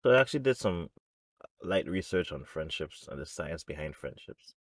So I actually did some light research on friendships and the science behind friendships.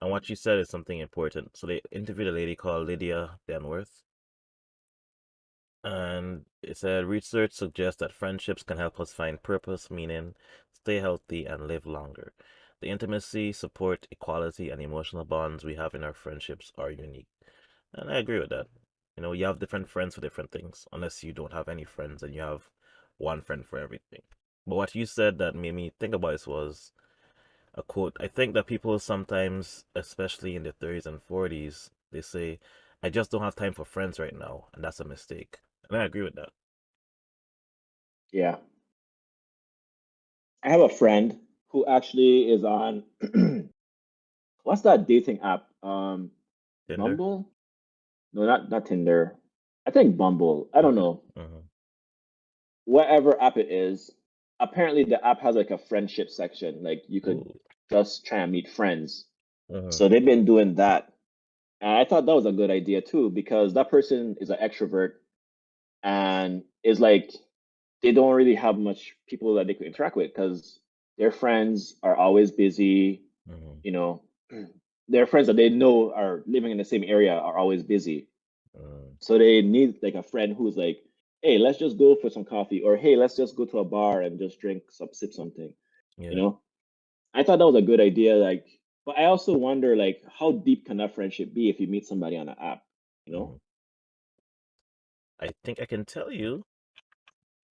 And what you said is something important. So they interviewed a lady called Lydia Benworth, and it said research suggests that friendships can help us find purpose, meaning, stay healthy, and live longer. The intimacy, support, equality, and emotional bonds we have in our friendships are unique. And I agree with that. You have different friends for different things, unless you don't have any friends and you have one friend for everything. But what you said that made me think about this was a quote. I think that people sometimes, especially in their 30s and 40s, they say, I just don't have time for friends right now. And that's a mistake. And I agree with that. Yeah. I have a friend who actually is on what's that dating app? Tinder? Bumble? No, not Tinder. I think Bumble. I don't Okay. know. Mm-hmm. Whatever app it is, apparently the app has like a friendship section. Like you could Ooh. just try and meet friends. Mm-hmm. So they've been doing that. And I thought that was a good idea too, because that person is an extrovert and is like they don't really have much people that they could interact with because their friends are always busy, Mm-hmm. you know. Their friends that they know are living in the same area are always busy. Mm. So they need like a friend who's like, hey, let's just go for some coffee, or hey, let's just go to a bar and just drink some sip something, you Yeah. know? I thought that was a good idea, like, but I also wonder like how deep can that friendship be if you meet somebody on an app, you know? Mm-hmm. I think I can tell you.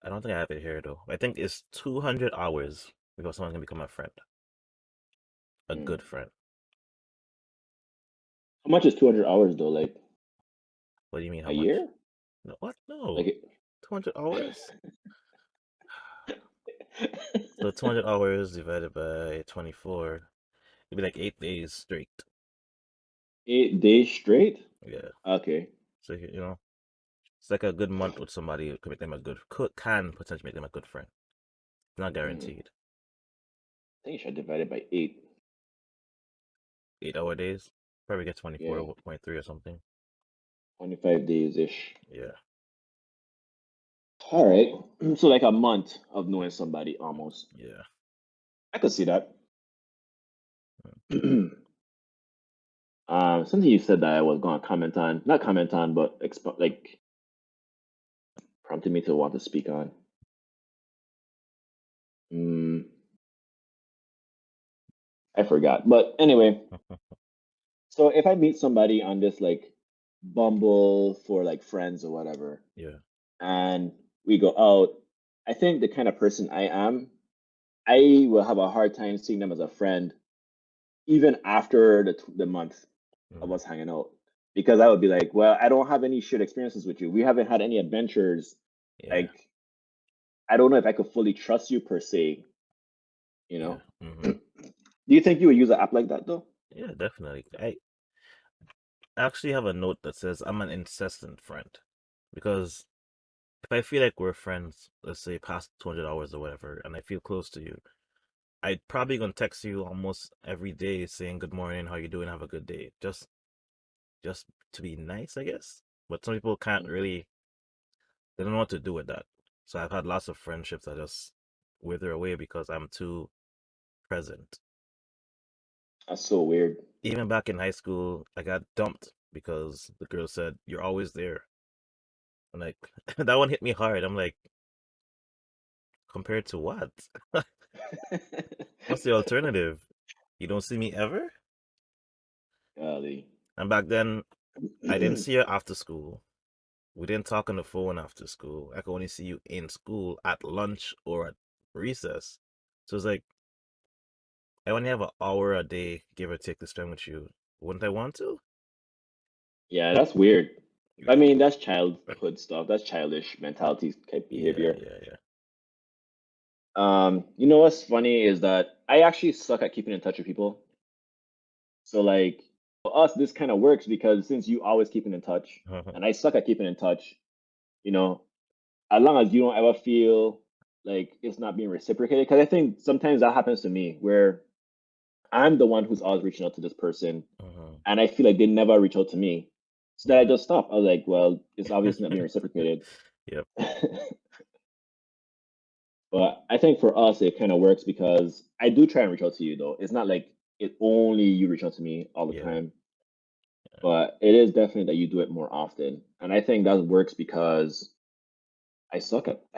I don't think I have it here though. I think it's 200 hours before someone can become a friend, a Mm. good friend. How much is 200 hours though? Like What do you mean, a how much? year? No, what? No. Like 200 hours? So 200 hours divided by 24, it'd be like 8 days straight. 8 days straight? Yeah. Okay. So, it's like a good month with somebody could make them can potentially make them a good friend. It's not Mm. guaranteed. I think you should divide it by 8. 8 hour days, probably get Yeah, 24.3 or something. 25 days ish. Yeah. All right. So like a month of knowing somebody almost. Yeah. I could see that. Something you said that I was going to comment on, not comment on, but like prompted me to want to speak on. Mm, I forgot. But anyway, so if I meet somebody on this like Bumble for like friends or whatever, Yeah. and we go out, I think the kind of person I am, I will have a hard time seeing them as a friend even after the month of Mm. us hanging out because I would be like, well, I don't have any shared experiences with you. We haven't had any adventures. Yeah. Like, I don't know if I could fully trust you per se, you Yeah. know? Hmm. Do you think you would use an app like that though? Yeah, definitely. I actually have a note that says I'm an incessant friend because if I feel like we're friends, let's say past 200 hours or whatever, and I feel close to you, I'd probably gonna text you almost every day saying good morning, how you doing, have a good day. Just to be nice, I guess. But some people can't Mhm. really, they don't know what to do with that. So I've had lots of friendships that just wither away because I'm too present. That's so weird. Even back in high school, I got dumped because the girl said, "You're always there." And like that one hit me hard. I'm like, compared to what? What's the alternative? You don't see me ever? Golly. And back then, I didn't see her after school. We didn't talk on the phone after school. I could only see you in school at lunch or at recess. So it's like I only have an hour a day, give or take, to spend with you. Wouldn't I want to? Yeah, that's weird. I Yeah, mean, that's childhood stuff. That's childish mentality type yeah, behavior. yeah, yeah. You know what's funny is that I actually suck at keeping in touch with people. So like for us, this kind of works because since you always keeping in touch, and I suck at keeping in touch, you know, as long as you don't ever feel like it's not being reciprocated, because I think sometimes that happens to me where I'm the one who's always reaching out to this person, Mhm. and I feel like they never reach out to me. So then I Yeah. just stop. I was like, well, it's obviously not being reciprocated. Yep. But But I think for us, it kind of works because I do try and reach out to you, though. It's not like it only you reach out to me all the Yeah. time, but it is definitely that you do it more often. And I think that works because I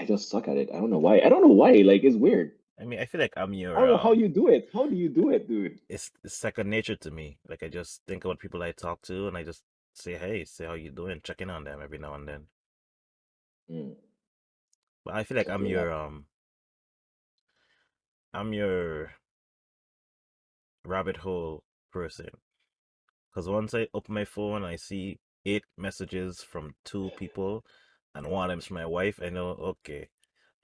just suck at it. I don't know why. I don't know why. Like, it's weird. I mean, I feel like I'm I your don't know how you do it. How do you do it, dude? it's second nature to me. Like I just think about people I talk to and I just say, hey, say how you doing, check in on them every now and then. Mm, But I feel like I feel that. I'm your rabbit hole person. Because once I open my phone, I see 8 messages from 2 people, and one of them's from my wife. I know, okay,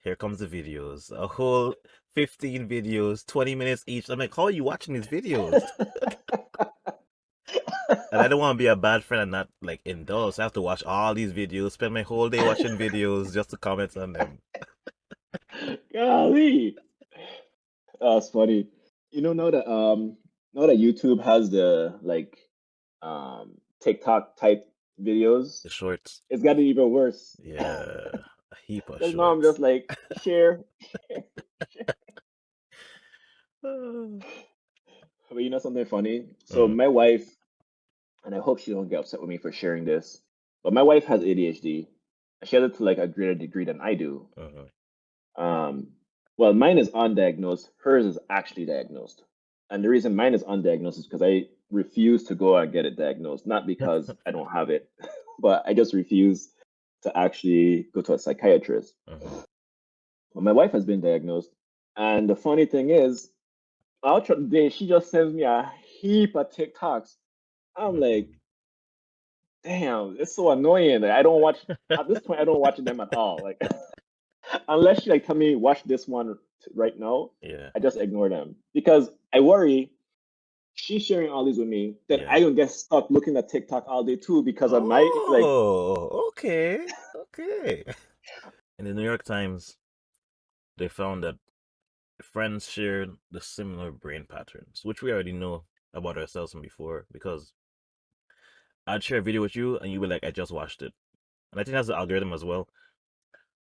here comes the videos. A whole 15 videos, 20 minutes each. I'm like, how are you watching these videos? And I don't want to be a bad friend and not like indulge. I have to watch all these videos, spend my whole day watching videos just to comment on them. Golly, that's funny. You know, now that YouTube has the like TikTok type videos, The shorts, it's gotten even worse. yeah, a heap of Because now I'm shorts. just like share, share, share. Mm. But you know something funny? So my wife, and I hope she don't get upset with me for sharing this, but my wife has ADHD. She has it to like a greater degree than I do. Uh-huh. Um, well, mine is undiagnosed. Hers is actually diagnosed. And the reason mine is undiagnosed is because I refuse to go and get it diagnosed. Not because I don't have it, but I just refuse to actually go to a psychiatrist. Uh-huh. But my wife has been diagnosed. And the funny thing is, out of the day, she just sends me a heap of TikToks. I'm like, Mhm. damn, it's so annoying. Like, I don't watch, at this point, I don't watch them at all. Like, unless she like tell me watch this one right now, Yeah, I just ignore them because I worry she's sharing all these with me that yeah. I don't get stuck looking at TikTok all day too because of my like. Oh, okay, okay. In the New York Times, they found that friends shared the similar brain patterns, which we already know about ourselves from before, because I'd share a video with you and you would be like, I just watched it. And I think that's the algorithm as well.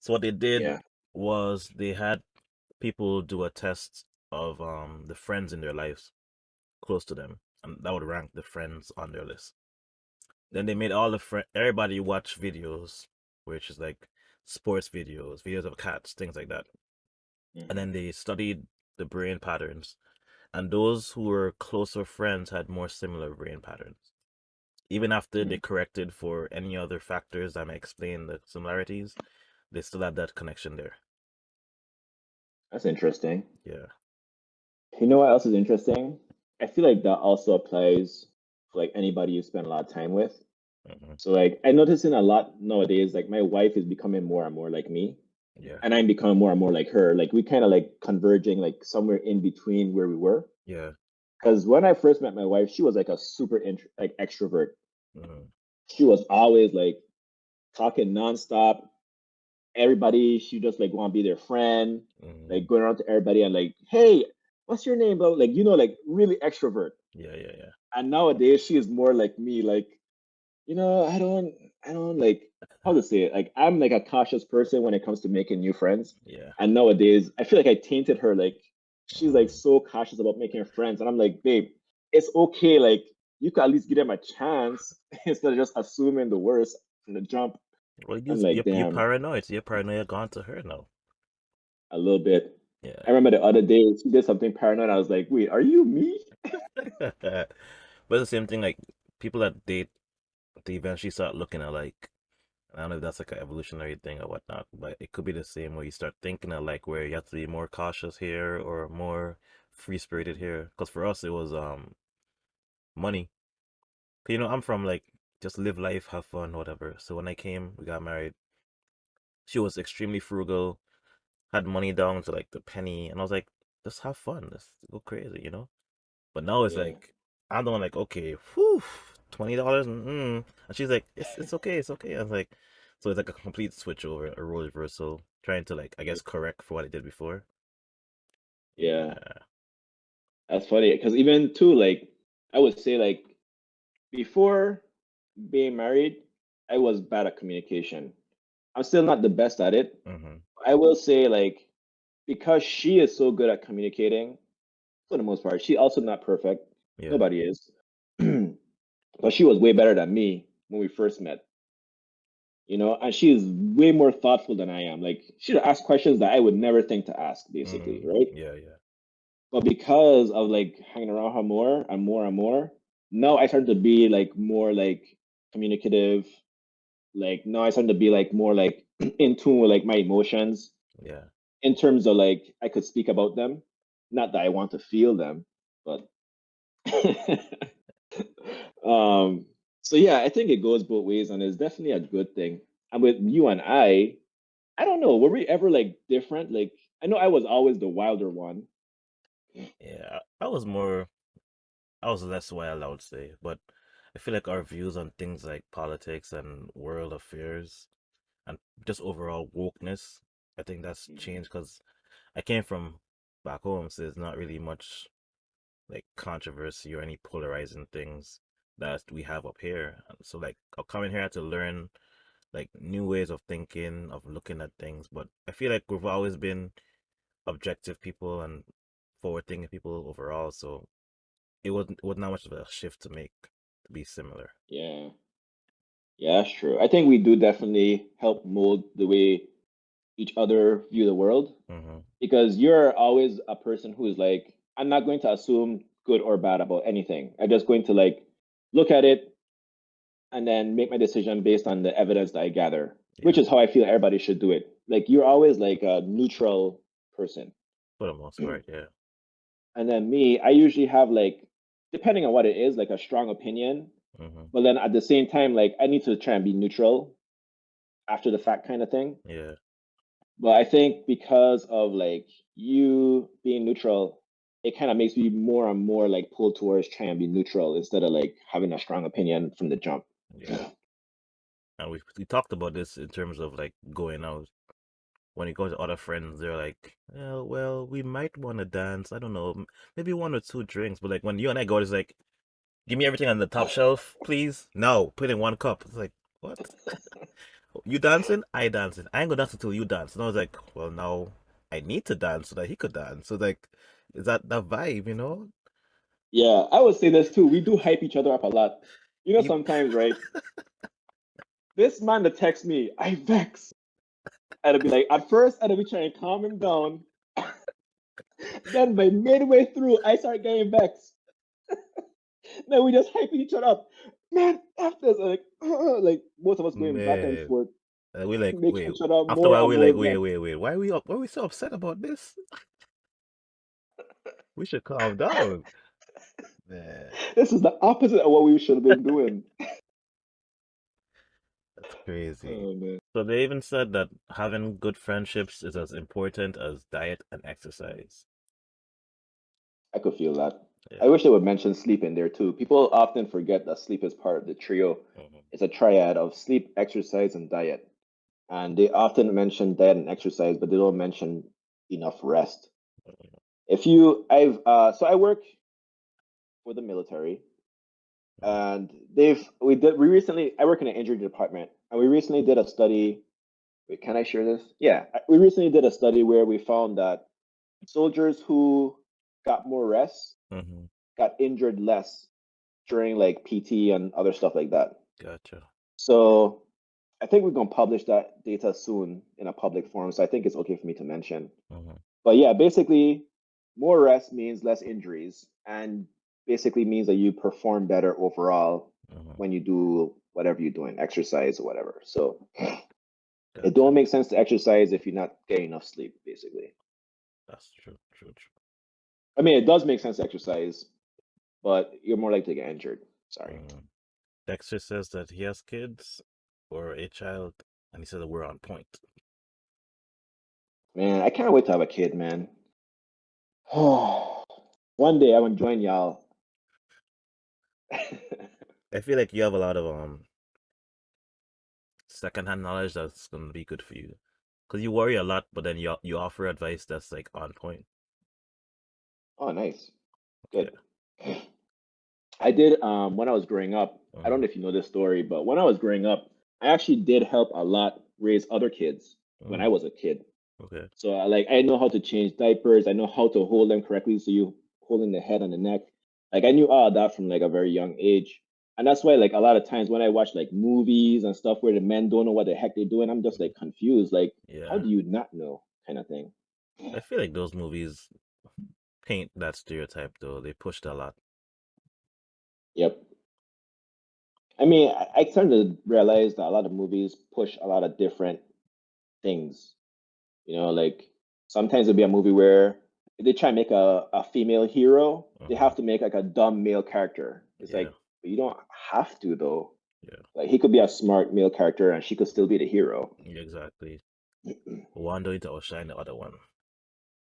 So what they did Yeah. was they had people do a test of the friends in their lives close to them, and that would rank the friends on their list. Then they made all the everybody watch videos, which is like sports videos, videos of cats, things like that. And Hmm. then they studied the brain patterns, and those who were closer friends had more similar brain patterns. Even after they Hmm. corrected for any other factors that may explain the similarities, they still had that connection there. That's interesting. Yeah. You know what else is interesting? I feel like that also applies to like anybody you spend a lot of time with. Hmm. So like I noticing a lot nowadays, like my wife is becoming more and more like me, Yeah. and I'm becoming more and more like her. Like we kind of like converging like somewhere in between where we were. Yeah. Because when I first met my wife, she was like a super like extrovert. Hmm. She was always like talking nonstop. Everybody, she just like want to be their friend, like Hmm. going around to everybody and like, hey, what's your name, bro? Like like really extrovert. Yeah. Yeah. Yeah. And nowadays she is more like me, like I don't like how to say it. Like I'm like a cautious person when it comes to making new friends. Yeah. And nowadays I feel like I tainted her. Like she's like Hmm. so cautious about making friends. And I'm like, babe, it's okay. Like you could at least give them a chance instead of just assuming the worst from the jump. Well, I'm like, you're damn, paranoid. So your paranoia gone to her now. a little bit. I Yeah. remember the other day she did something paranoid. I was like, wait, are you me? But the same thing, like people that date, they eventually start looking alike. I don't know if that's like an evolutionary thing or whatnot, but it could be the same where you start thinking alike, where you have to be more cautious here or more free spirited here. Because for us, it was money. 'Cause, I'm from like just live life, have fun, whatever. So when I came, we got married. She was extremely frugal, had money down to like the penny, and I was like, just have fun, let's go crazy. But now it's Yeah, like I'm the one like, okay, whew, $20, and she's like, it's okay, it's okay. I was like, so it's like a complete switch over, a role reversal, trying to like I guess correct for what I did before. yeah. Yeah. That's funny because even too, like I would say, like before being married, I was bad at communication. I'm still not the best at it. Hmm. I will say, like because she is so good at communicating, for the most part, she also not perfect. Yeah. Nobody is. But she was way better than me when we first met, and she is way more thoughtful than I am. Like she'd ask questions that I would never think to ask, basically, right? Yeah, yeah. But because of like hanging around her more and more and more, now I started to be like more like communicative. Like now I started to be like more like in tune with like my emotions Yeah. in terms of like I could speak about them. Not that I want to feel them, but um so yeah, I think it goes both ways and it's definitely a good thing. And with you and I don't know, were we ever like different? Like I know I was always the wilder one. Yeah. I was less wild, I would say, but I feel like our views on things like politics and world affairs and just overall wokeness, I think that's Mhm. changed because I came from back home, so there's not really much like controversy or any polarizing things that we have up here. And so like I'll come in here to learn like new ways of thinking, of looking at things, but I feel like we've always been objective people and forward thinking people overall, so it was not much of a shift to make to be similar. Yeah. Yeah, that's true. I think we do definitely help mold the way each other view the world Hmm. because you're always a person who is like, I'm not going to assume good or bad about anything. I'm just going to like look at it and then make my decision based on the evidence that I gather, which Yeah, is how I feel everybody should do it. Like you're always like a neutral person. for the most part, yeah. And then me, I usually have like, depending on what it is, like a strong opinion. Hmm. But then at the same time, like I need to try and be neutral after the fact kind of thing. Yeah, But I think because of like you being neutral, it kind of makes me more and more like pull towards trying to be neutral instead of like having a strong opinion from the jump. yeah. And we talked about this in terms of like going out. When you go to other friends, they're like, well, we might want to dance. I don't know, maybe one or two drinks. But like when you and I go, it's like, give me everything on the top shelf, please. No, put it in one cup. It's like, what? You dancing? I dancing. I ain't gonna dance until you dance. And I was like, well, now I need to dance so that he could dance. So like, is that vibe, you know? Yeah, I would say this too. We do hype each other up a lot. You, Sometimes, right? This man that texts me, I vex. And I'd be like, at first, I'd be trying to calm him down. Then by midway through, I start getting vexed. Then we just hyping each other up. Man, after like, like both of us going back and man. forth, And we're like, making wait. each other After a more while, and we're more like, wait, vexed. wait, wait. Why are we so upset about this? We should calm down. Man, This is the opposite of what we should have been doing. that's crazy. Oh man, So they even said that having good friendships is as important as diet and exercise. I could feel that. I Yeah. wish they would mention sleep in there too. People often forget that sleep is part of the trio. Hmm. It's a triad of sleep, exercise, and diet. And they often mention diet and exercise, but they don't mention enough rest. If you, so I work for the military, and we recently, I work in an injury department, and we recently did a study. Wait, can I share this? Yeah, we recently did a study where we found that soldiers who got more rest Hmm. got injured less during like PT and other stuff like that. Gotcha. So I think we're gonna publish that data soon in a public forum. So I think it's okay for me to mention. Hmm. But yeah, basically, more rest means less injuries, and basically means that you perform better overall Hmm. when you do whatever you're doing, exercise or whatever. So it Gotcha. don't make sense to exercise if you're not getting enough sleep, basically. That's true. True. I mean, it does make sense to exercise, but you're more likely to get injured. True. Sorry. Dexter says that he has kids or a child, and he said that we're on point. Man, I can't wait to have a kid, man. One day I want to join y'all. I feel like you have a lot of secondhand knowledge that's gonna be good for you, cause you worry a lot, but then you offer advice that's like on point. Oh, nice. Yeah. Good. I did when I was growing up. I don't Hmm. know if you know this story, but when I was growing up, I actually did help a lot raise other kids when I Mm. was a kid. Okay. So I know how to change diapers. I know how to hold them correctly. So you holding the head and the neck. Like I knew all of that from like a very young age. And that's why like a lot of times when I watch like movies and stuff where the men don't know what the heck they're doing, I'm just like confused. Like, how Yeah. do you not know kind of thing? I feel like those movies paint that stereotype though. They pushed a lot. Yep. I mean, I started to realize that a lot of movies push a lot of different things. Like sometimes it'll be a movie where if they try and make a female hero, they Uh-huh. have to make like a dumb male character. It's Yeah. like, you don't have to though. Yeah. Like he could be a smart male character and she could still be the hero. Exactly. One doing to outshine the other one.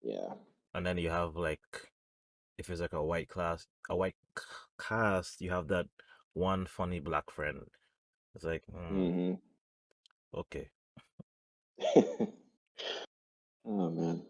Yeah. And then you have like if it's like a white cast, you have that one funny black friend. It's like, Hmm. okay. Oh man.